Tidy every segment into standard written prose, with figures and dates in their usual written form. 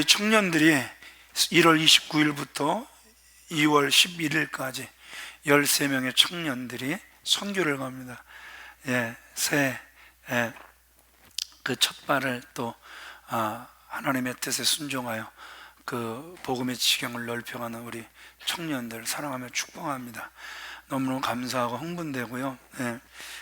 청년들이 1월 29일부터 2월 11일까지 13명의 청년들이 선교를 갑니다. 새해 그 첫 발을 또 하나님의 뜻에 순종하여 그 복음의 지경을 넓혀가는 우리 청년들 사랑하며 축복합니다. 너무너무 감사하고 흥분되고요.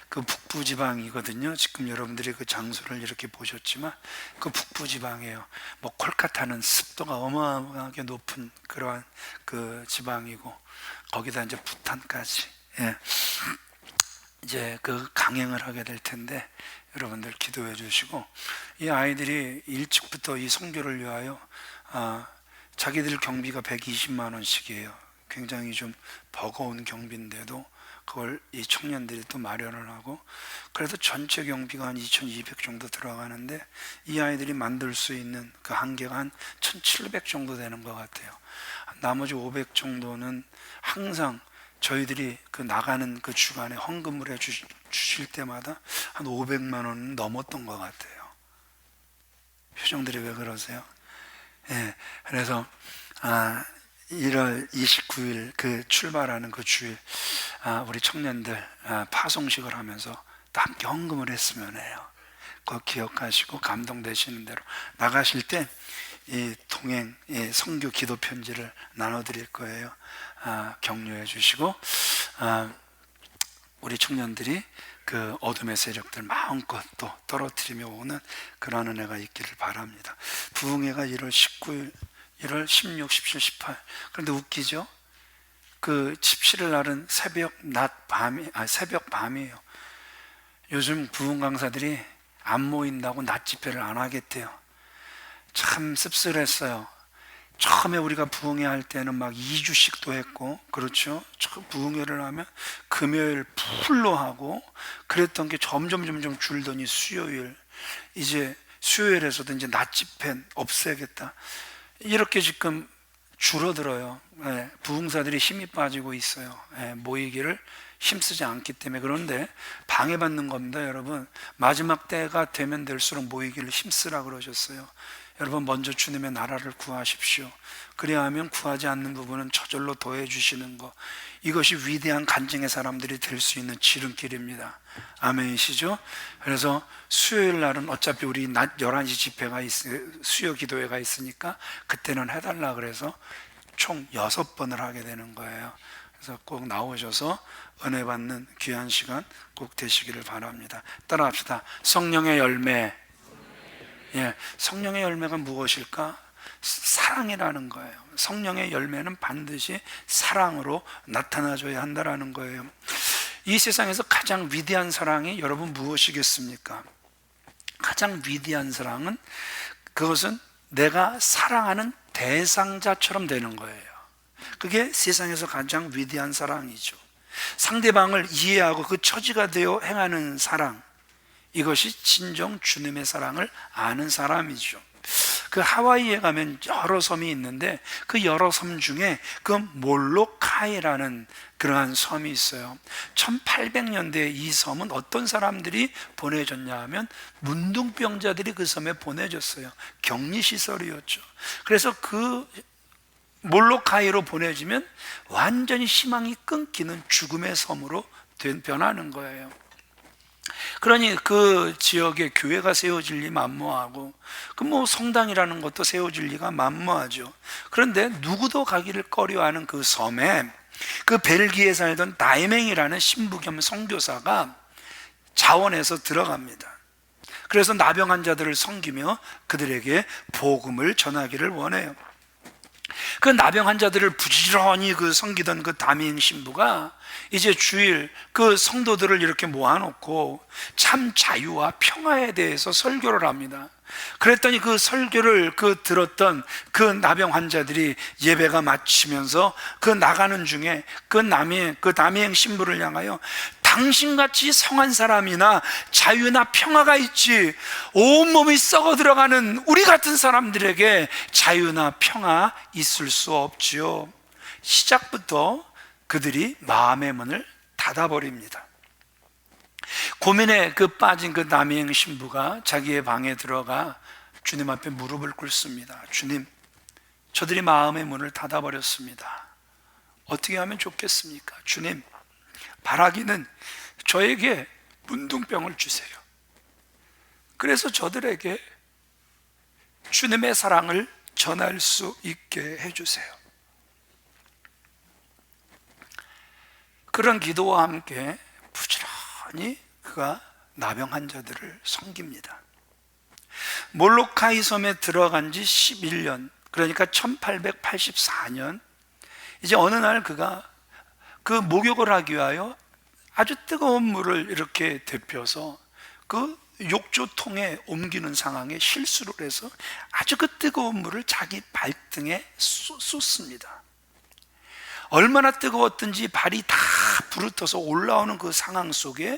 그 북부지방이거든요. 지금 여러분들이 그 장소를 이렇게 보셨지만 그 북부지방이에요. 뭐 콜카타는 습도가 어마어마하게 높은 그러한 그 지방이고, 거기다 이제 부탄까지 이제 그 강행을 하게 될 텐데, 여러분들 기도해 주시고, 이 아이들이 일찍부터 이 선교를 위하여 자기들 경비가 120만 원씩이에요. 굉장히 좀 버거운 경비인데도 그걸 이 청년들이 또 마련을 하고, 그래도 전체 경비가 한 2,200 정도 들어가는데 이 아이들이 만들 수 있는 그 한계가 한 1,700 정도 되는 것 같아요. 나머지 500 정도는 항상 저희들이 그 나가는 그 주간에 헌금을 해 주실 때마다 한 500만 원은 넘었던 것 같아요. 표정들이 왜 그러세요? 그래서 1월 29일 그 출발하는 그 주일 우리 청년들 파송식을 하면서 또 함께 헌금을 했으면 해요. 그거 기억하시고 감동되시는 대로 나가실 때 이 동행 선교 기도 편지를 나눠드릴 거예요. 격려해 주시고 우리 청년들이 그 어둠의 세력들 마음껏 또 떨어뜨리며 오는 그런 은혜가 있기를 바랍니다. 부흥회가 1월 19일 1월 16, 17, 18. 그런데 웃기죠? 그 17일 날은 새벽 밤이에요. 요즘 부흥 강사들이 안 모인다고 낮 집회를 안 하겠대요. 참 씁쓸했어요. 처음에 우리가 부흥회 할 때는 막 2주씩도 했고, 그렇죠? 부흥회를 하면 금요일 풀로 하고 그랬던 게 점점 줄더니 수요일, 이제 수요일에서도 이제 낮 집회 없애겠다, 이렇게 지금 줄어들어요. 부흥사들이 힘이 빠지고 있어요. 모이기를 힘쓰지 않기 때문에. 그런데 방해받는 겁니다, 여러분. 마지막 때가 되면 될수록 모이기를 힘쓰라 그러셨어요. 여러분, 먼저 주님의 나라를 구하십시오. 그래야 하면 구하지 않는 부분은 저절로 더해 주시는 것, 이것이 위대한 간증의 사람들이 될 수 있는 지름길입니다. 아멘이시죠? 그래서 수요일 날은 어차피 우리 낮 11시 집회가 수요 기도회가 있으니까 그때는 해달라 그래서 총 6번을 하게 되는 거예요. 그래서 꼭 나오셔서 은혜 받는 귀한 시간 꼭 되시기를 바랍니다. 따라합시다. 성령의 열매. 성령의 열매가 무엇일까? 사랑이라는 거예요. 성령의 열매는 반드시 사랑으로 나타나줘야 한다는 거예요. 이 세상에서 가장 위대한 사랑이 여러분 무엇이겠습니까? 가장 위대한 사랑은 그것은 내가 사랑하는 대상자처럼 되는 거예요. 그게 세상에서 가장 위대한 사랑이죠. 상대방을 이해하고 그 처지가 되어 행하는 사랑, 이것이 진정 주님의 사랑을 아는 사람이죠. 그 하와이에 가면 여러 섬이 있는데 그 여러 섬 중에 그 몰로카이라는 그러한 섬이 있어요. 1800년대에 이 섬은 어떤 사람들이 보내줬냐 하면 문둥병자들이 그 섬에 보내줬어요. 격리시설이었죠. 그래서 그 몰로카이로 보내지면 완전히 희망이 끊기는 죽음의 섬으로 변하는 거예요. 그러니 그 지역에 교회가 세워질 리 만무하고, 그 뭐 성당이라는 것도 세워질 리가 만무하죠. 그런데 누구도 가기를 꺼려하는 그 섬에 그 벨기에 살던 다이맹이라는 신부 겸 선교사가 자원해서 들어갑니다. 그래서 나병 환자들을 섬기며 그들에게 복음을 전하기를 원해요. 그 나병 환자들을 부지런히 그 섬기던 그 다미행 신부가 이제 주일 그 성도들을 이렇게 모아놓고 참 자유와 평화에 대해서 설교를 합니다. 그랬더니 그 설교를 들었던 그 나병 환자들이 예배가 마치면서 그 나가는 중에 그 다미행 신부를 향하여 당신같이 성한 사람이나 자유나 평화가 있지 온몸이 썩어 들어가는 우리 같은 사람들에게 자유나 평화 있을 수 없지요. 시작부터 그들이 마음의 문을 닫아버립니다. 고민에 빠진 그 남이행 신부가 자기의 방에 들어가 주님 앞에 무릎을 꿇습니다. 주님, 저들이 마음의 문을 닫아버렸습니다. 어떻게 하면 좋겠습니까? 주님, 바라기는 저에게 문둥병을 주세요. 그래서 저들에게 주님의 사랑을 전할 수 있게 해주세요. 그런 기도와 함께 부지런히 그가 나병 환자들을 섬깁니다. 몰로카이 섬에 들어간 지 11년, 그러니까 1884년, 이제 어느 날 그가 그 목욕을 하기 위하여 아주 뜨거운 물을 이렇게 데펴서 그 욕조통에 옮기는 상황에 실수를 해서 아주 그 뜨거운 물을 자기 발등에 쏟습니다. 얼마나 뜨거웠든지 발이 다 부르터서 올라오는 그 상황 속에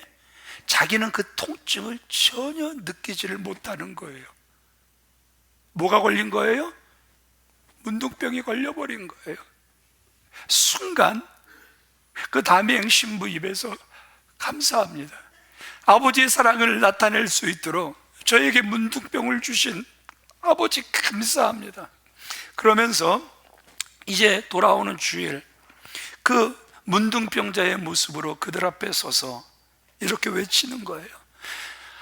자기는 그 통증을 전혀 느끼지를 못하는 거예요. 뭐가 걸린 거예요? 문둥병이 걸려버린 거예요. 순간 그 담양 신부 입에서 감사합니다, 아버지의 사랑을 나타낼 수 있도록 저에게 문둥병을 주신 아버지 감사합니다. 그러면서 이제 돌아오는 주일, 그 문둥병자의 모습으로 그들 앞에 서서 이렇게 외치는 거예요.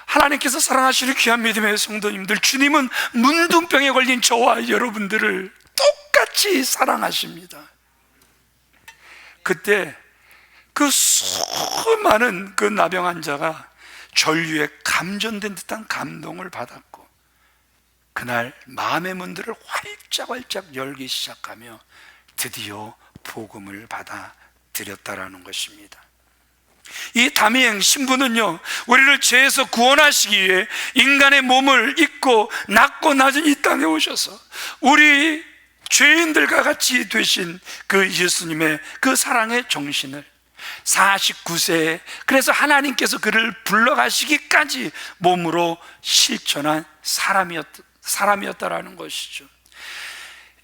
하나님께서 사랑하시는 귀한 믿음의 성도님들, 주님은 문둥병에 걸린 저와 여러분들을 똑같이 사랑하십니다. 그때 그 수많은 그 나병 환자가 전류에 감전된 듯한 감동을 받았고, 그날 마음의 문들을 활짝활짝 열기 시작하며 드디어 복음을 받아들였다라는 것입니다. 이 담이행 신부는요, 우리를 죄에서 구원하시기 위해 인간의 몸을 입고 낮고 낮은 이 땅에 오셔서 우리 죄인들과 같이 되신 그 예수님의 그 사랑의 정신을 49세에, 그래서 하나님께서 그를 불러가시기까지 몸으로 실천한 사람이었다라는 것이죠.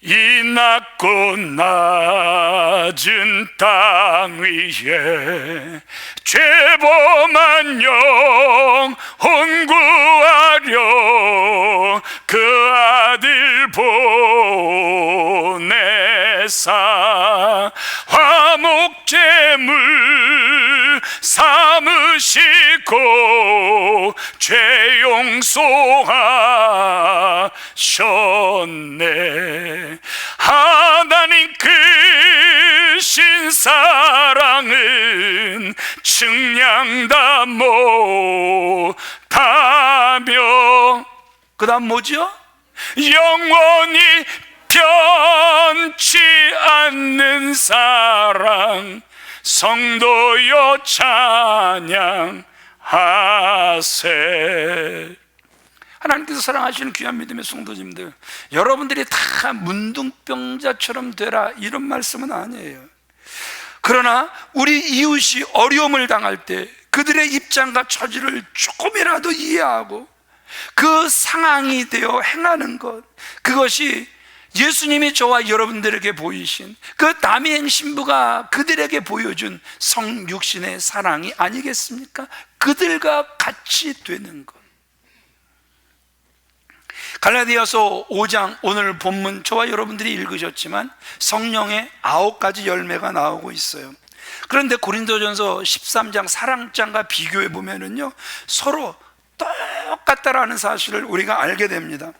이 낮고 낮은 땅 위에 죄범한 영혼 구하려 그 아들 보내사 화목제물 삼으시고 죄 용서하셨네. 하나님 크신 사랑은 측량다 못하며, 그 다음 뭐죠? 영원히 변치 않는 사랑, 성도여 찬양하세. 하나님께서 사랑하시는 귀한 믿음의 성도님들, 여러분들이 다 문둥병자처럼 되라, 이런 말씀은 아니에요. 그러나 우리 이웃이 어려움을 당할 때 그들의 입장과 처지를 조금이라도 이해하고 그 상황이 되어 행하는 것, 그것이 예수님이 저와 여러분들에게 보이신 그 담이행 신부가 그들에게 보여준 성육신의 사랑이 아니겠습니까? 그들과 같이 되는 것. 갈라디아서 5장, 오늘 본문 저와 여러분들이 읽으셨지만 성령의 9가지 열매가 나오고 있어요. 그런데 고린도전서 13장 사랑장과 비교해 보면은요, 서로 똑같다라는 사실을 우리가 알게 됩니다.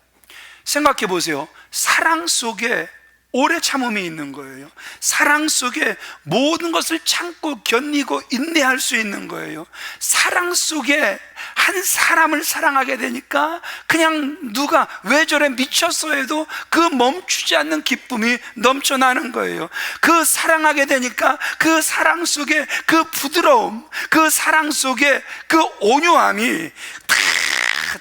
생각해 보세요. 사랑 속에 오래 참음이 있는 거예요. 사랑 속에 모든 것을 참고 견디고 인내할 수 있는 거예요. 사랑 속에 한 사람을 사랑하게 되니까 그냥 누가 왜 저래 미쳤어 해도 그 멈추지 않는 기쁨이 넘쳐나는 거예요. 그 사랑하게 되니까 그 사랑 속에 그 부드러움, 그 사랑 속에 그 온유함이 다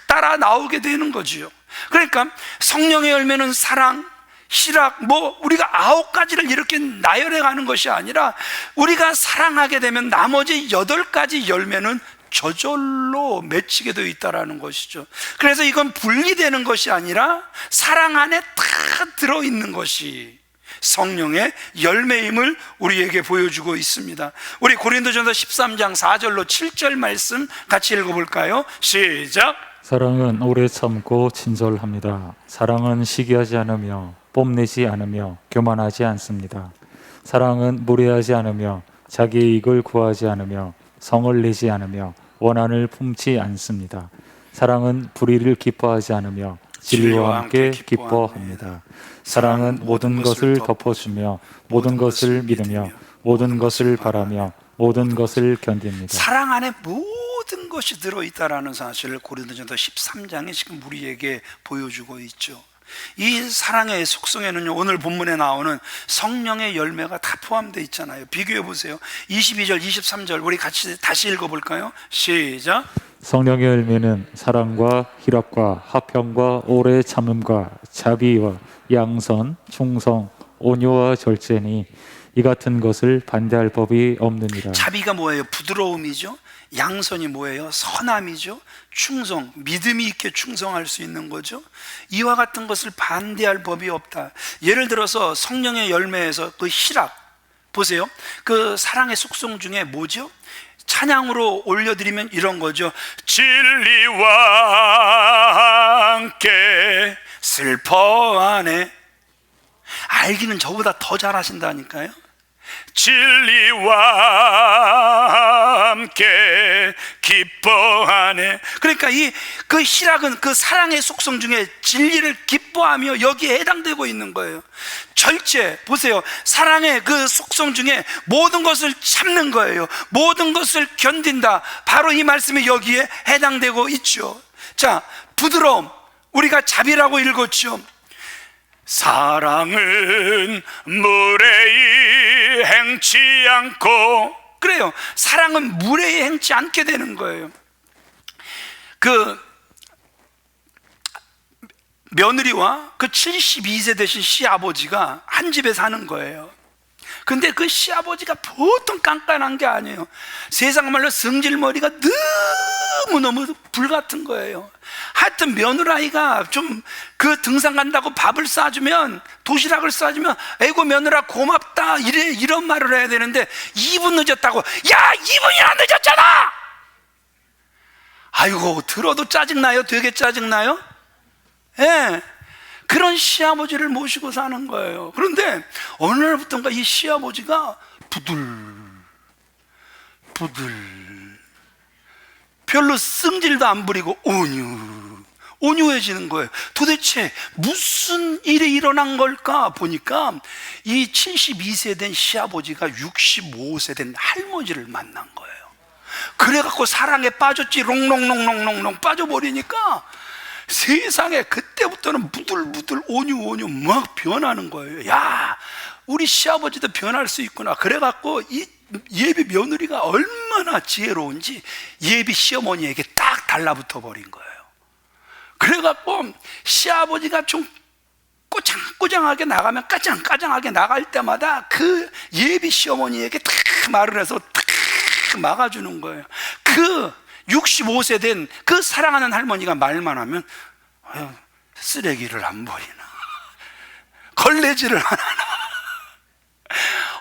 따라 나오게 되는 거지요. 그러니까 성령의 열매는 사랑, 희락, 우리가 9가지를 이렇게 나열해 가는 것이 아니라 우리가 사랑하게 되면 나머지 8가지 열매는 저절로 맺히게 되어 있다는 것이죠. 그래서 이건 분리되는 것이 아니라 사랑 안에 다 들어있는 것이 성령의 열매임을 우리에게 보여주고 있습니다. 우리 고린도전서 13장 4절로 7절 말씀 같이 읽어볼까요? 시작! 사랑은 오래 참고 친절합니다. 사랑은 시기하지 않으며 뽐내지 않으며 교만하지 않습니다. 사랑은 무례하지 않으며 자기 이익을 구하지 않으며 성을 내지 않으며 원한을 품지 않습니다. 사랑은 불의를 기뻐하지 않으며 진리와 함께 기뻐합니다. 사랑은 모든 것을 덮어주며 모든 것을 믿으며 모든 것을 바라며 모든 것을 견딥니다. 사랑 안에 모든 것이 들어있다라는 사실을 고린도전서 13장에 지금 우리에게 보여주고 있죠. 이 사랑의 속성에는요, 오늘 본문에 나오는 성령의 열매가 다 포함되어 있잖아요. 비교해 보세요. 22절, 23절 우리 같이 다시 읽어볼까요? 시작. 성령의 열매는 사랑과 희락과 화평과 오래 참음과 자비와 양선, 충성, 온유와 절제니 이 같은 것을 반대할 법이 없느니라. 자비가 뭐예요? 부드러움이죠. 양선이 뭐예요? 선함이죠. 충성, 믿음이 있게 충성할 수 있는 거죠. 이와 같은 것을 반대할 법이 없다. 예를 들어서 성령의 열매에서 그 희락 보세요. 그 사랑의 속성 중에 뭐죠? 찬양으로 올려드리면 이런 거죠. 진리와 함께 슬퍼하네. 알기는 저보다 더 잘하신다니까요. 진리와 함께 기뻐하네. 그러니까 그 희락은 그 사랑의 속성 중에 진리를 기뻐하며 여기에 해당되고 있는 거예요. 절제, 보세요. 사랑의 그 속성 중에 모든 것을 참는 거예요. 모든 것을 견딘다. 바로 이 말씀이 여기에 해당되고 있죠. 자, 부드러움, 우리가 자비라고 읽었죠. 사랑은 무례히 행치 않고, 그래요. 사랑은 무례히 행치 않게 되는 거예요. 그 며느리와 그 72세 되신 시아버지가 한 집에 사는 거예요. 근데 그 시아버지가 보통 깐깐한 게 아니에요. 세상 말로 승질머리가 너무너무 불같은 거예요. 하여튼 며느라이가 좀 그 등산 간다고 밥을 싸주면, 도시락을 싸주면 에이고 며느라 고맙다 이런 말을 해야 되는데 2분 늦었다고, 야 2분이나 늦었잖아. 아이고, 들어도 짜증나요? 되게 짜증나요? 예. 그런 시아버지를 모시고 사는 거예요. 그런데 어느 날부터인가 이 시아버지가 별로 승질도 안 부리고 온유해지는 거예요. 도대체 무슨 일이 일어난 걸까 보니까 이 72세 된 시아버지가 65세 된 할머니를 만난 거예요. 그래갖고 사랑에 빠졌지. 롱롱롱롱롱롱 빠져버리니까 세상에 그때부터는 부들부들 온유 막 변하는 거예요. 야, 우리 시아버지도 변할 수 있구나. 그래갖고 이 예비 며느리가 얼마나 지혜로운지 예비 시어머니에게 딱 달라붙어 버린 거예요. 그래갖고 시아버지가 좀 꼬장꼬장하게 나가면 까장까장하게 나갈 때마다 그 예비 시어머니에게 딱 말을 해서 딱 막아주는 거예요. 그 65세 된 그 사랑하는 할머니가 말만 하면, 아유, 쓰레기를 안 버리나, 걸레질을 안 하나,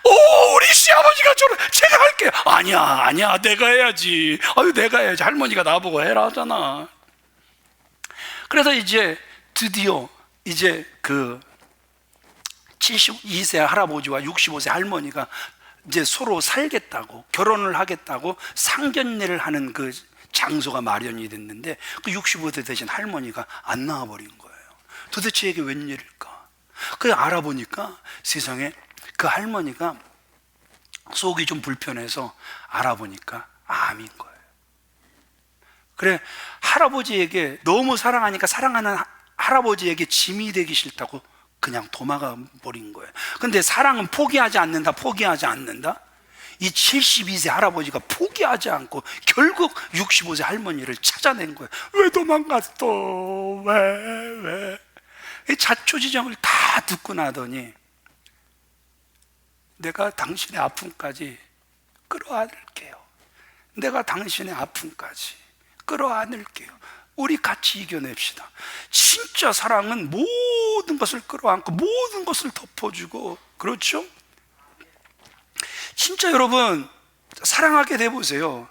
오, 우리 시아버지가 제가 할게요. 아니야 내가 해야지. 아유, 내가 해야지. 할머니가 나보고 해라 하잖아. 그래서 이제 드디어 이제 그 72세 할아버지와 65세 할머니가 이제 서로 살겠다고, 결혼을 하겠다고 상견례를 하는 그 장소가 마련이 됐는데 그 65세 되신 할머니가 안 나와버린 거예요. 도대체 이게 웬일일까? 그래 알아보니까 세상에 그 할머니가 속이 좀 불편해서 알아보니까 암인 거예요. 그래, 할아버지에게 너무 사랑하니까 사랑하는 할아버지에게 짐이 되기 싫다고 그냥 도망가 버린 거예요. 근데 사랑은 포기하지 않는다. 이 72세 할아버지가 포기하지 않고 결국 65세 할머니를 찾아낸 거예요. 왜 도망갔어? 왜? 이 자초지정을 다 듣고 나더니, 내가 당신의 아픔까지 끌어안을게요. 내가 당신의 아픔까지 끌어안을게요. 우리 같이 이겨냅시다. 진짜 사랑은 모든 것을 끌어안고 모든 것을 덮어주고, 그렇죠? 진짜 여러분 사랑하게 돼보세요.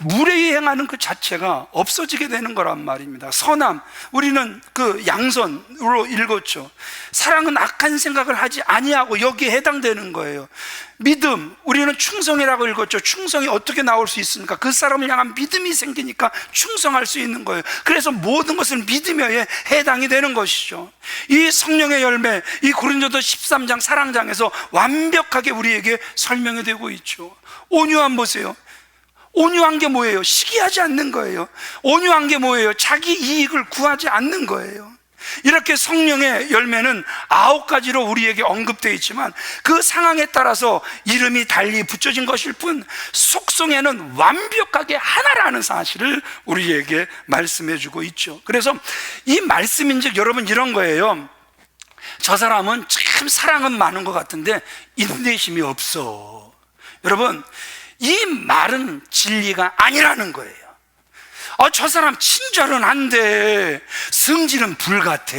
무례히 행하는 그 자체가 없어지게 되는 거란 말입니다. 선함, 우리는 그 양선으로 읽었죠. 사랑은 악한 생각을 하지 아니하고 여기에 해당되는 거예요. 믿음, 우리는 충성이라고 읽었죠. 충성이 어떻게 나올 수 있습니까? 그 사람을 향한 믿음이 생기니까 충성할 수 있는 거예요. 그래서 모든 것은 믿음에 해당이 되는 것이죠. 이 성령의 열매, 이 고린도서 13장 사랑장에서 완벽하게 우리에게 설명이 되고 있죠. 온유함 보세요. 온유한 게 뭐예요? 시기하지 않는 거예요. 온유한 게 뭐예요? 자기 이익을 구하지 않는 거예요. 이렇게 성령의 열매는 9가지로 우리에게 언급되어 있지만 그 상황에 따라서 이름이 달리 붙여진 것일 뿐 속성에는 완벽하게 하나라는 사실을 우리에게 말씀해 주고 있죠. 그래서 이 말씀인즉 여러분 이런 거예요. 저 사람은 참 사랑은 많은 것 같은데 인내심이 없어. 여러분, 이 말은 진리가 아니라는 거예요. 저 사람 친절은 한데 성질은 불같아.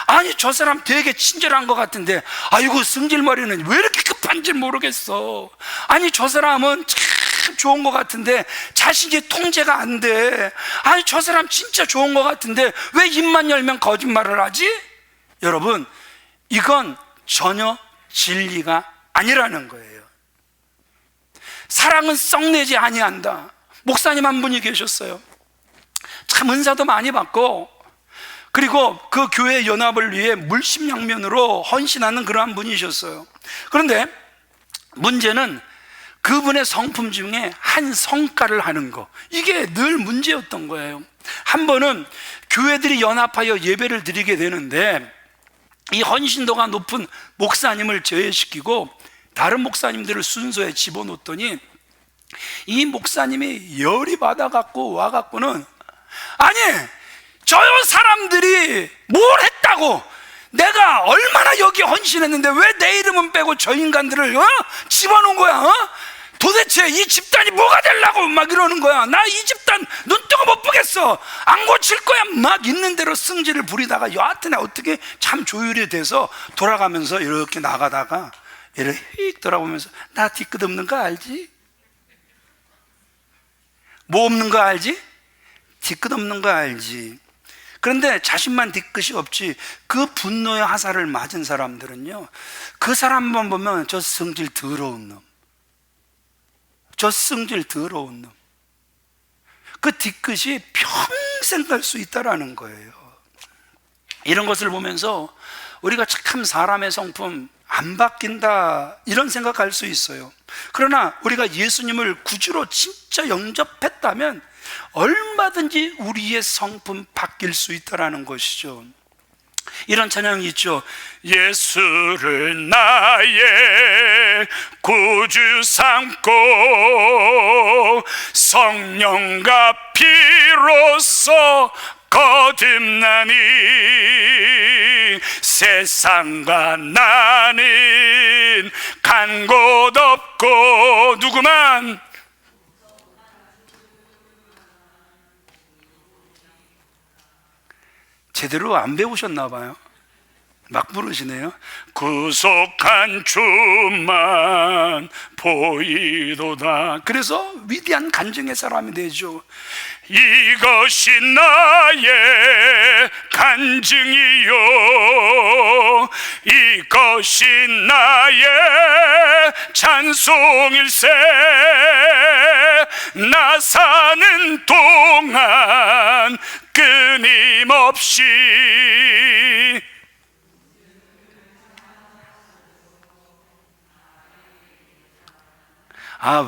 아니, 저 사람 되게 친절한 것 같은데 아이고 성질머리는 왜 이렇게 급한지 모르겠어. 아니, 저 사람은 참 좋은 것 같은데 자신이 통제가 안 돼. 아니, 저 사람 진짜 좋은 것 같은데 왜 입만 열면 거짓말을 하지? 여러분, 이건 전혀 진리가 아니라는 거예요. 사랑은 썩내지 아니한다. 목사님 한 분이 계셨어요. 참 은사도 많이 받고, 그리고 그 교회 연합을 위해 물심양면으로 헌신하는 그러한 분이셨어요. 그런데 문제는 그분의 성품 중에 한 성가를 하는 거, 이게 늘 문제였던 거예요. 한 번은 교회들이 연합하여 예배를 드리게 되는데 이 헌신도가 높은 목사님을 제외시키고 다른 목사님들을 순서에 집어넣었더니 이 목사님이 열이 받아갖고 와갖고는, 아니, 저 사람들이 뭘 했다고, 내가 얼마나 여기 헌신했는데 왜 내 이름은 빼고 저 인간들을 집어넣은 거야? 도대체 이 집단이 뭐가 되려고 막 이러는 거야. 나 이 집단 눈뜨고 못 보겠어. 안 고칠 거야. 막 있는 대로 승질을 부리다가 여하튼 어떻게 참 조율이 돼서 돌아가면서 이렇게 나가다가 이렇게 휙 돌아보면서, 나 뒤끝 없는 거 알지? 뭐 없는 거 알지? 뒤끝 없는 거 알지? 그런데 자신만 뒤끝이 없지, 그 분노의 화살을 맞은 사람들은요, 그 사람만 보면 저 성질 더러운 놈, 저 성질 더러운 놈, 그 뒤끝이 평생 갈 수 있다라는 거예요. 이런 것을 보면서 우리가 참 사람의 성품 안 바뀐다, 이런 생각할 수 있어요. 그러나 우리가 예수님을 구주로 진짜 영접했다면 얼마든지 우리의 성품 바뀔 수 있다라는 것이죠. 이런 찬양이 있죠. 예수를 나의 구주 삼고 성령과 피로써 거듭나니 세상과 나는 간 곳 없고 누구만 제대로 안 배우셨나 봐요. 막 부르시네요. 구속한 주만 보이도다. 그래서 위대한 간증의 사람이 되죠. 이것이 나의 간증이요, 이것이 나의 찬송일세. 나 사는 동안 끊임없이.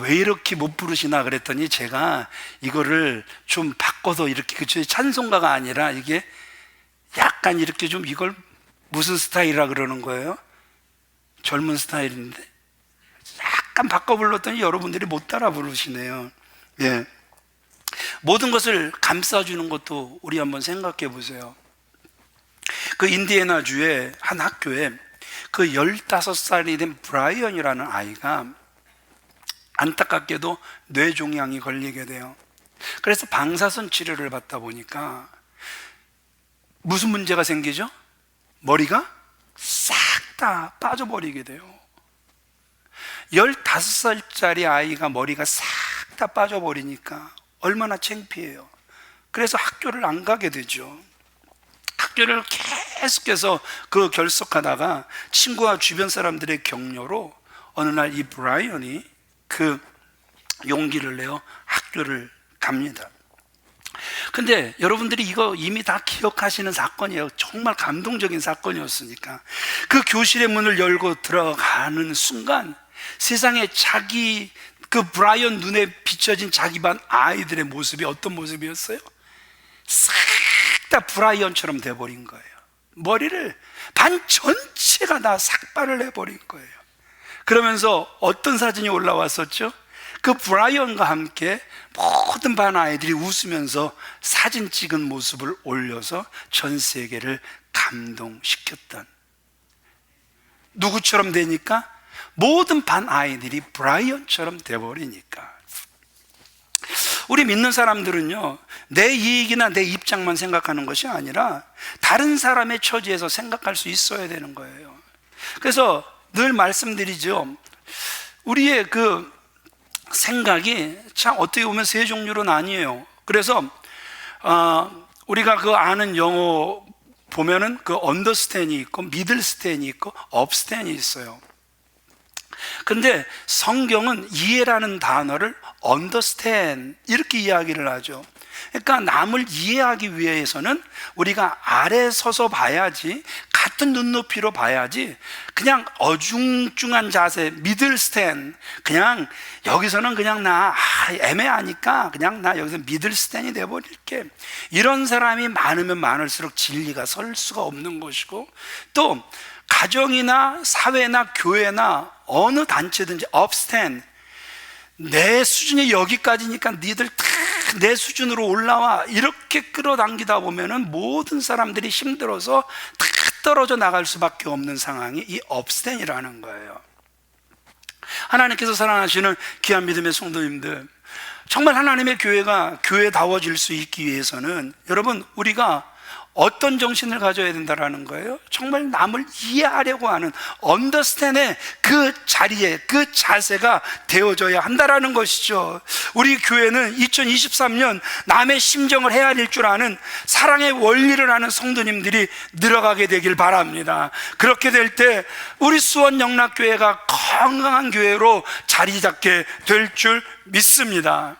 왜 이렇게 못 부르시나 그랬더니 제가 이거를 좀 바꿔서 이렇게, 그쵸? 찬송가가 아니라 이게 약간 이렇게 좀, 이걸 무슨 스타일이라 그러는 거예요? 젊은 스타일인데 약간 바꿔 불렀더니 여러분들이 못 따라 부르시네요. 예. 모든 것을 감싸주는 것도 우리 한번 생각해 보세요. 그 인디애나주의 한 학교에 그 15살이 된 브라이언이라는 아이가 안타깝게도 뇌종양이 걸리게 돼요. 그래서 방사선 치료를 받다 보니까 무슨 문제가 생기죠? 머리가 싹 다 빠져버리게 돼요. 15살짜리 아이가 머리가 싹 다 빠져버리니까 얼마나 창피해요. 그래서 학교를 안 가게 되죠. 학교를 계속해서 그 결석하다가 친구와 주변 사람들의 격려로 어느 날 이 브라이언이 그 용기를 내어 학교를 갑니다. 근데 여러분들이 이거 이미 다 기억하시는 사건이에요. 정말 감동적인 사건이었으니까. 그 교실의 문을 열고 들어가는 순간 세상에 자기 그 브라이언 눈에 비춰진 자기 반 아이들의 모습이 어떤 모습이었어요? 싹 다 브라이언처럼 돼버린 거예요. 머리를 반 전체가 다 삭발을 해버린 거예요. 그러면서 어떤 사진이 올라왔었죠? 그 브라이언과 함께 모든 반 아이들이 웃으면서 사진 찍은 모습을 올려서 전 세계를 감동시켰던, 누구처럼 되니까? 모든 반 아이들이 브라이언처럼 돼버리니까. 우리 믿는 사람들은요, 내 이익이나 내 입장만 생각하는 것이 아니라 다른 사람의 처지에서 생각할 수 있어야 되는 거예요. 그래서 늘 말씀드리죠. 우리의 그 생각이 참 어떻게 보면 세 종류로 나뉘어요. 그래서 우리가 그 아는 영어 보면은 그 understand이 있고 middle stand이 있고 up stand이 있어요. 근데 성경은 이해라는 단어를 understand 이렇게 이야기를 하죠. 그러니까 남을 이해하기 위해서는 우리가 아래 서서 봐야지, 같은 눈높이로 봐야지, 그냥 어중중한 자세, middle stand, 그냥 여기서는 그냥 나 애매하니까 그냥 나 여기서 middle stand이 돼버릴게, 이런 사람이 많으면 많을수록 진리가 설 수가 없는 것이고, 또 가정이나 사회나 교회나 어느 단체든지 upstand, 내 수준이 여기까지니까 니들 다 내 수준으로 올라와, 이렇게 끌어당기다 보면은 모든 사람들이 힘들어서 다 떨어져 나갈 수밖에 없는 상황이 이 upstand이라는 거예요. 하나님께서 사랑하시는 귀한 믿음의 성도님들, 정말 하나님의 교회가 교회다워질 수 있기 위해서는 여러분, 우리가 어떤 정신을 가져야 된다라는 거예요? 정말 남을 이해하려고 하는 understand의 그 자리에, 그 자세가 되어져야 한다라는 것이죠. 우리 교회는 2023년 남의 심정을 헤아릴 줄 아는 사랑의 원리를 아는 성도님들이 늘어가게 되길 바랍니다. 그렇게 될 때 우리 수원영락교회가 건강한 교회로 자리 잡게 될 줄 믿습니다.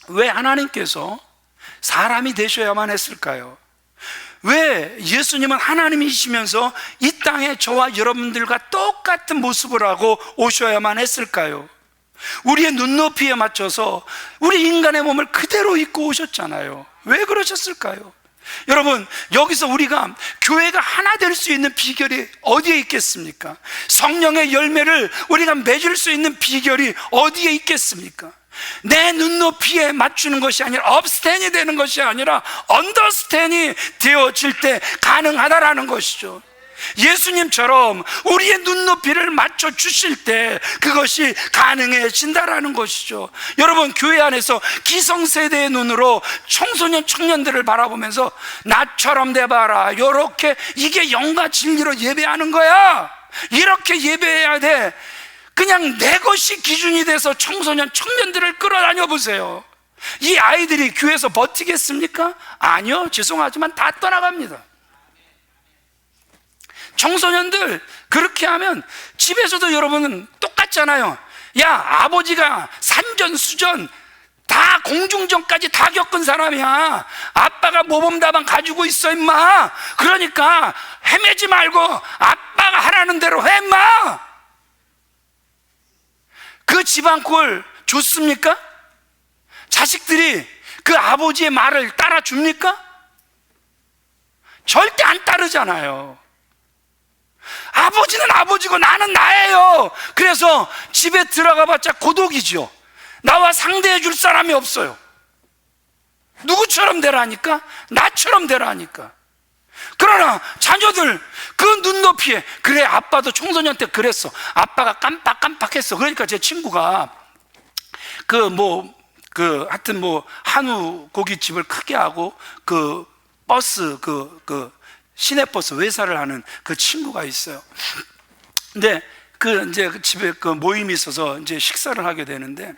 왜 하나님께서 사람이 되셔야만 했을까요? 왜 예수님은 하나님이시면서 이 땅에 저와 여러분들과 똑같은 모습을 하고 오셔야만 했을까요? 우리의 눈높이에 맞춰서 우리 인간의 몸을 그대로 입고 오셨잖아요. 왜 그러셨을까요? 여러분, 여기서 우리가 교회가 하나 될 수 있는 비결이 어디에 있겠습니까? 성령의 열매를 우리가 맺을 수 있는 비결이 어디에 있겠습니까? 내 눈높이에 맞추는 것이 아니라 업스탠이 되는 것이 아니라 언더스탠이 되어질 때 가능하다라는 것이죠. 예수님처럼 우리의 눈높이를 맞춰 주실 때 그것이 가능해진다라는 것이죠. 여러분, 교회 안에서 기성세대의 눈으로 청소년 청년들을 바라보면서 나처럼 돼봐라, 이렇게, 이게 영과 진리로 예배하는 거야, 이렇게 예배해야 돼. 그냥 내 것이 기준이 돼서 청소년 청년들을 끌어다녀 보세요. 이 아이들이 교회에서 버티겠습니까? 아니요, 죄송하지만 다 떠나갑니다. 청소년들 그렇게 하면 집에서도 여러분은 똑같잖아요. 야, 아버지가 산전수전 다 공중전까지 다 겪은 사람이야. 아빠가 모범답안 가지고 있어 임마. 그러니까 헤매지 말고 아빠가 하라는 대로 해 임마. 그 집안 꼴 좋습니까? 자식들이 그 아버지의 말을 따라줍니까? 절대 안 따르잖아요. 아버지는 아버지고 나는 나예요. 그래서 집에 들어가 봤자 고독이죠. 나와 상대해 줄 사람이 없어요. 누구처럼 되라니까? 나처럼 되라니까. 그러나 자녀들 그 눈높이에, 그래, 아빠도 청소년 때 그랬어. 아빠가 깜빡깜빡했어. 그러니까 제 친구가 하여튼 한우 고깃집을 크게 하고 그 버스 그 시내버스 회사를 하는 그 친구가 있어요. 근데 이제 그 집에 그 모임이 있어서 이제 식사를 하게 되는데,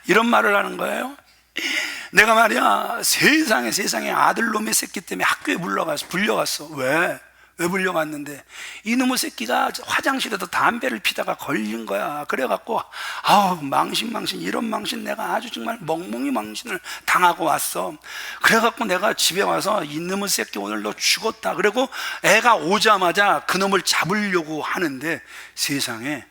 이런 말을 하는 거예요. 내가 말이야 세상에 아들놈의 새끼 때문에 학교에 불려갔어. 왜 불려갔는데 이놈의 새끼가 화장실에서 담배를 피다가 걸린 거야. 그래갖고 망신 이런 망신 내가 아주 정말 멍멍이 망신을 당하고 왔어. 그래갖고 내가 집에 와서 이놈의 새끼 오늘 너 죽었다. 그리고 애가 오자마자 그놈을 잡으려고 하는데 세상에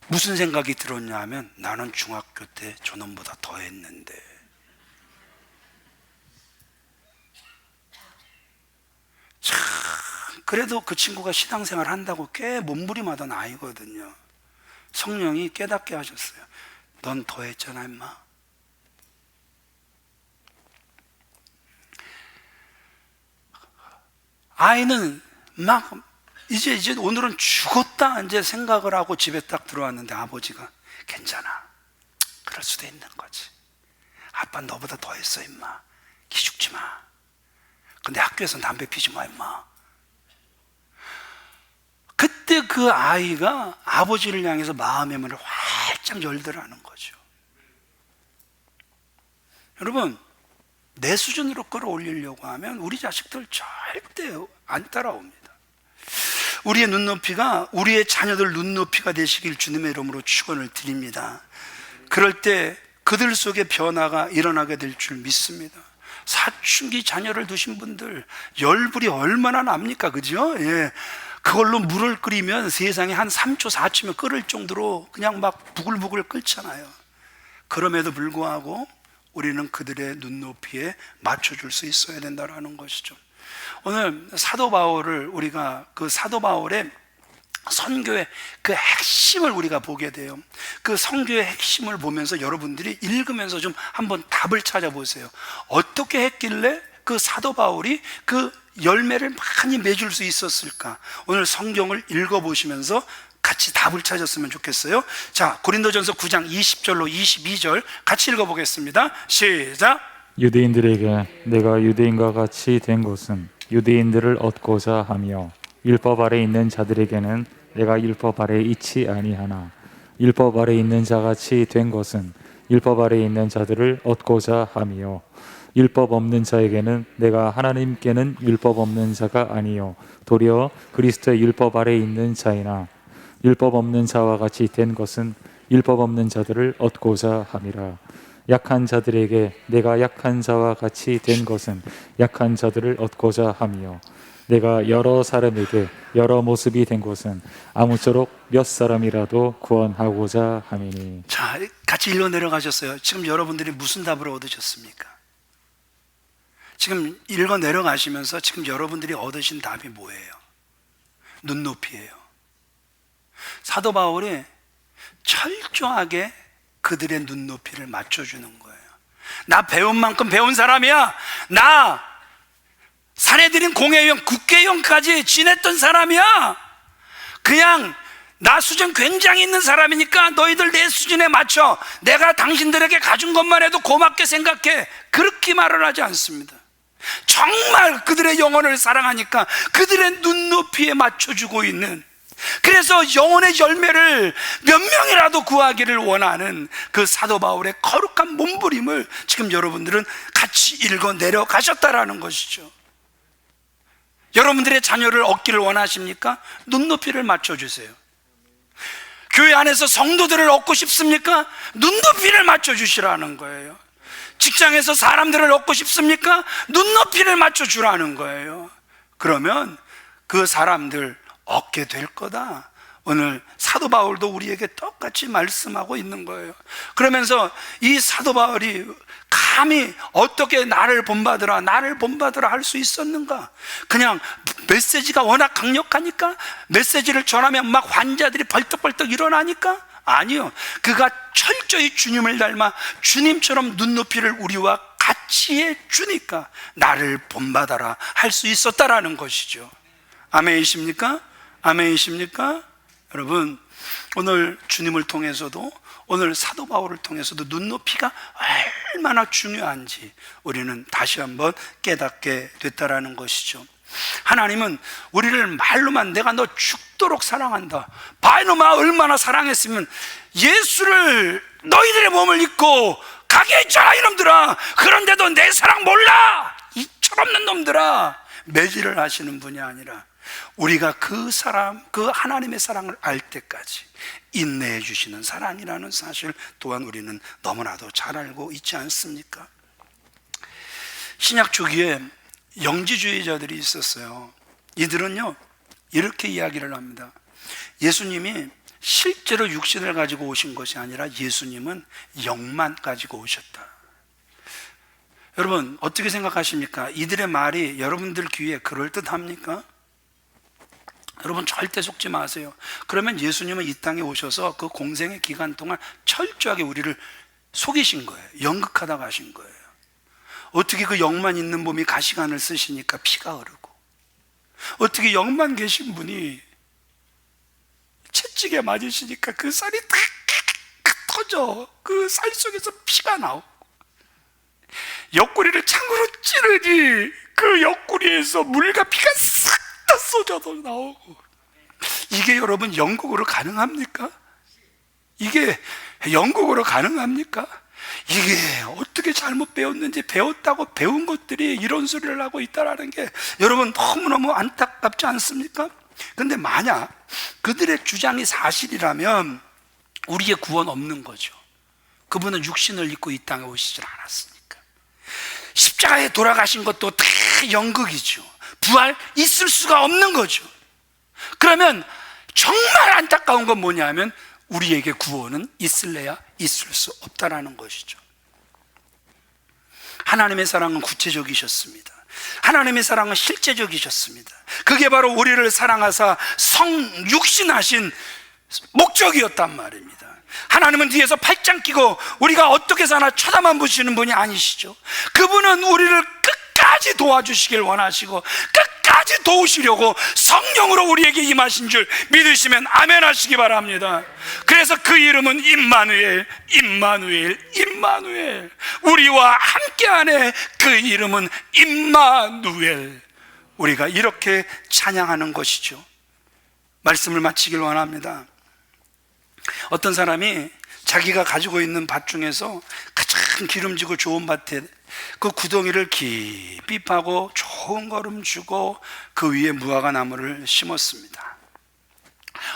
무슨 생각이 들었냐 하면 나는 중학교 때 저놈보다 더 했는데. 참 그래도 그 친구가 신앙생활 한다고 꽤 몸부림하던 아이거든요. 성령이 깨닫게 하셨어요. 넌 더 했잖아 임마. 아이는 막 이제 오늘은 죽었다 이제 생각을 하고 집에 딱 들어왔는데 아버지가 괜찮아, 그럴 수도 있는 거지. 아빠 너보다 더 했어 임마. 기죽지 마. 근데 학교에서는 담배 피지 마 임마. 그때 그 아이가 아버지를 향해서 마음의 문을 활짝 열더라는 거죠. 여러분, 내 수준으로 끌어올리려고 하면 우리 자식들 절대 안 따라옵니다. 우리의 눈높이가 우리의 자녀들 눈높이가 되시길 주님의 이름으로 축원을 드립니다. 그럴 때 그들 속에 변화가 일어나게 될 줄 믿습니다. 사춘기 자녀를 두신 분들 열불이 얼마나 납니까? 그죠? 예. 그걸로 물을 끓이면 세상에 한 3초 4초면 끓을 정도로 그냥 막 부글부글 끓잖아요. 그럼에도 불구하고 우리는 그들의 눈높이에 맞춰줄 수 있어야 된다는 것이죠. 오늘 사도 바울을 우리가 그 사도 바울의 선교의 그 핵심을 우리가 보게 돼요. 그 선교의 핵심을 보면서 여러분들이 읽으면서 좀 한번 답을 찾아보세요. 어떻게 했길래 그 사도 바울이 그 열매를 많이 맺을 수 있었을까? 오늘 성경을 읽어보시면서 같이 답을 찾았으면 좋겠어요. 자, 고린도전서 9장 20절로 22절 같이 읽어보겠습니다. 시작. 유대인들에게 내가 유대인과 같이 된 것은 유대인들을 얻고자 하며 율법 아래 있는 자들에게는 내가 율법 아래 있지 아니하나 율법 아래 있는 자같이 된 것은 율법 아래 있는 자들을 얻고자 하며 율법 없는 자에게는 내가 하나님께는 율법 없는 자가 아니요 도리어 그리스도의 율법 아래 있는 자이나 율법 없는 자와 같이 된 것은 율법 없는 자들을 얻고자 함이라. 약한 자들에게 내가 약한 자와 같이 된 것은 약한 자들을 얻고자 하며 내가 여러 사람에게 여러 모습이 된 것은 아무쪼록 몇 사람이라도 구원하고자 함이니. 자, 같이 읽어 내려가셨어요. 지금 여러분들이 무슨 답을 얻으셨습니까? 지금 읽어 내려가시면서 지금 여러분들이 얻으신 답이 뭐예요? 눈높이에요. 사도 바울이 철저하게 그들의 눈높이를 맞춰주는 거예요. 나 배운 만큼 배운 사람이야. 나 사내들인 공회의원, 국회의원까지 지냈던 사람이야. 그냥 나 수준 굉장히 있는 사람이니까 너희들 내 수준에 맞춰. 내가 당신들에게 가준 것만 해도 고맙게 생각해. 그렇게 말을 하지 않습니다. 정말 그들의 영혼을 사랑하니까 그들의 눈높이에 맞춰주고 있는, 그래서 영혼의 열매를 몇 명이라도 구하기를 원하는 그 사도 바울의 거룩한 몸부림을 지금 여러분들은 같이 읽어 내려가셨다라는 것이죠. 여러분들의 자녀를 얻기를 원하십니까? 눈높이를 맞춰주세요. 교회 안에서 성도들을 얻고 싶습니까? 눈높이를 맞춰주시라는 거예요. 직장에서 사람들을 얻고 싶습니까? 눈높이를 맞춰주라는 거예요. 그러면 그 사람들 얻게 될 거다. 오늘 사도 바울도 우리에게 똑같이 말씀하고 있는 거예요. 그러면서 이 사도 바울이 감히 어떻게 나를 본받으라 할 수 있었는가? 그냥 메시지가 워낙 강력하니까, 메시지를 전하면 막 환자들이 벌떡벌떡 일어나니까? 아니요. 그가 철저히 주님을 닮아 주님처럼 눈높이를 우리와 같이 해주니까 나를 본받아라 할 수 있었다라는 것이죠. 아멘이십니까? 아멘이십니까? 여러분, 오늘 주님을 통해서도, 오늘 사도 바울을 통해서도 눈높이가 얼마나 중요한지 우리는 다시 한번 깨닫게 됐다라는 것이죠. 하나님은 우리를 말로만 내가 너 죽도록 사랑한다, 봐 이놈아 얼마나 사랑했으면 예수를 너희들의 몸을 입고 가게 있잖아 이놈들아. 그런데도 내 사랑 몰라 이 철없는 놈들아. 매질을 하시는 분이 아니라 우리가 그 사람, 그 하나님의 사랑을 알 때까지 인내해 주시는 사랑이라는 사실 또한 우리는 너무나도 잘 알고 있지 않습니까? 신약 초기에 영지주의자들이 있었어요. 이들은요 이렇게 이야기를 합니다. 예수님이 실제로 육신을 가지고 오신 것이 아니라 예수님은 영만 가지고 오셨다. 여러분 어떻게 생각하십니까? 이들의 말이 여러분들 귀에 그럴듯합니까? 여러분 절대 속지 마세요. 그러면 예수님은 이 땅에 오셔서 그 공생의 기간 동안 철저하게 우리를 속이신 거예요. 연극하다 가신 거예요. 어떻게 그 영만 있는 몸이 가시관을 쓰시니까 피가 흐르고, 어떻게 영만 계신 분이 채찍에 맞으시니까 그 쌀이 탁 터져 그 쌀 속에서 피가 나오고, 옆구리를 창으로 찌르니 그 옆구리에서 물과 피가 싹 다 쏟아져 나오고. 이게 여러분 영국으로 가능합니까? 이게 영국으로 가능합니까? 이게 어떻게 잘못 배웠는지, 배웠다고 배운 것들이 이런 소리를 하고 있다는 게 여러분 너무너무 안타깝지 않습니까? 근데 만약 그들의 주장이 사실이라면 우리의 구원 없는 거죠. 그분은 육신을 입고 이 땅에 오시질 않았으니까. 십자가에 돌아가신 것도 다 연극이죠. 부활 있을 수가 없는 거죠. 그러면 정말 안타까운 건 뭐냐면 우리에게 구원은 있을래야 있을 수 없다라는 것이죠. 하나님의 사랑은 구체적이셨습니다. 하나님의 사랑은 실제적이셨습니다. 그게 바로 우리를 사랑하사 성육신하신 목적이었단 말입니다. 하나님은 뒤에서 팔짱 끼고 우리가 어떻게 사나 쳐다만 보시는 분이 아니시죠. 그분은 우리를 끝까지 도와주시길 원하시고 끝까지 도우시려고 성령으로 우리에게 임하신 줄 믿으시면 아멘 하시기 바랍니다. 그래서 그 이름은 임마누엘, 임마누엘, 임마누엘. 우리와 함께하네. 그 이름은 임마누엘. 우리가 이렇게 찬양하는 것이죠. 말씀을 마치길 원합니다. 어떤 사람이 자기가 가지고 있는 밭 중에서 가장 기름지고 좋은 밭에 그 구덩이를 깊이 파고 좋은 거름 주고 그 위에 무화과 나무를 심었습니다.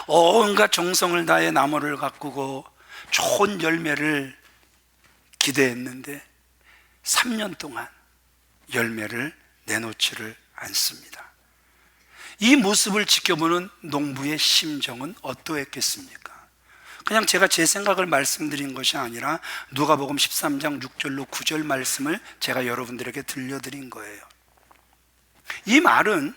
온갖 정성을 다해 나무를 가꾸고 좋은 열매를 기대했는데 3년 동안 열매를 내놓지를 않습니다. 이 모습을 지켜보는 농부의 심정은 어떠했겠습니까? 그냥 제가 제 생각을 말씀드린 것이 아니라 누가복음 13장 6절로 9절 말씀을 제가 여러분들에게 들려드린 거예요. 이 말은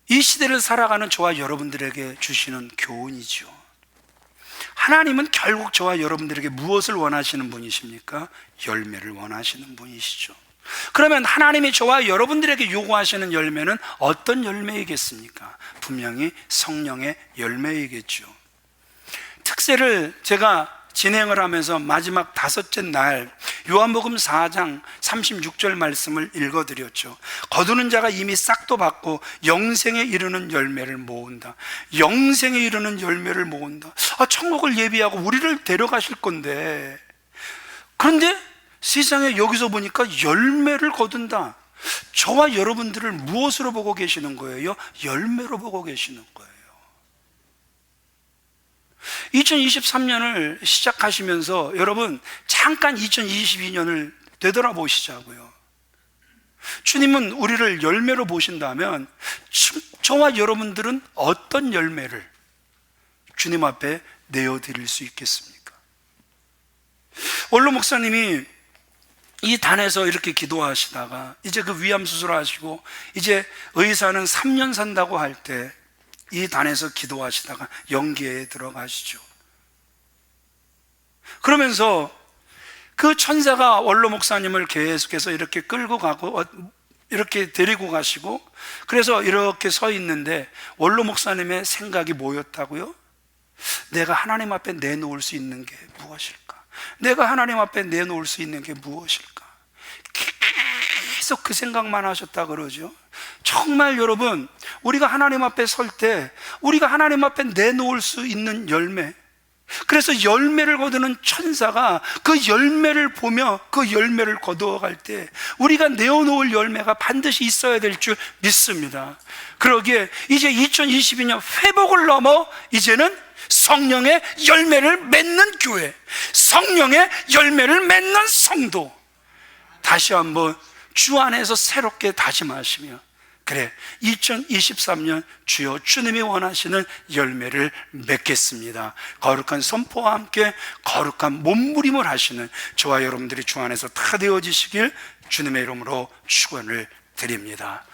이 시대를 살아가는 저와 여러분들에게 주시는 교훈이죠. 하나님은 결국 저와 여러분들에게 무엇을 원하시는 분이십니까? 열매를 원하시는 분이시죠. 그러면 하나님이 저와 여러분들에게 요구하시는 열매는 어떤 열매이겠습니까? 분명히 성령의 열매이겠죠. 특세를 제가 진행을 하면서 마지막 5째 날 요한복음 4장 36절 말씀을 읽어드렸죠. 거두는 자가 이미 싹도 받고 영생에 이르는 열매를 모은다. 영생에 이르는 열매를 모은다. 천국을 예비하고 우리를 데려가실 건데, 그런데 세상에 여기서 보니까 열매를 거둔다. 저와 여러분들을 무엇으로 보고 계시는 거예요? 열매로 보고 계시는 거예요. 2023년을 시작하시면서 여러분 잠깐 2022년을 되돌아보시자고요. 주님은 우리를 열매로 보신다면 저와 여러분들은 어떤 열매를 주님 앞에 내어드릴 수 있겠습니까? 원로 목사님이 이 단에서 이렇게 기도하시다가 이제 그 위암 수술하시고 이제 의사는 3년 산다고 할 때 이 단에서 기도하시다가 영계에 들어가시죠. 그러면서 그 천사가 원로 목사님을 계속해서 이렇게 끌고 가고 이렇게 데리고 가시고, 그래서 이렇게 서 있는데 원로 목사님의 생각이 뭐였다고요? 내가 하나님 앞에 내놓을 수 있는 게 무엇일까? 내가 하나님 앞에 내놓을 수 있는 게 무엇일까? 계속 그 생각만 하셨다 그러죠. 정말 여러분, 우리가 하나님 앞에 설 때 우리가 하나님 앞에 내놓을 수 있는 열매, 그래서 열매를 거두는 천사가 그 열매를 보며 그 열매를 거두어갈 때 우리가 내어놓을 열매가 반드시 있어야 될 줄 믿습니다. 그러기에 이제 2022년 회복을 넘어 이제는 성령의 열매를 맺는 교회, 성령의 열매를 맺는 성도, 다시 한번 주 안에서 새롭게 다짐하시며, 그래, 2023년 주여 주님이 원하시는 열매를 맺겠습니다. 거룩한 선포와 함께 거룩한 몸부림을 하시는 저와 여러분들이 주 안에서 다 되어지시길 주님의 이름으로 축원을 드립니다.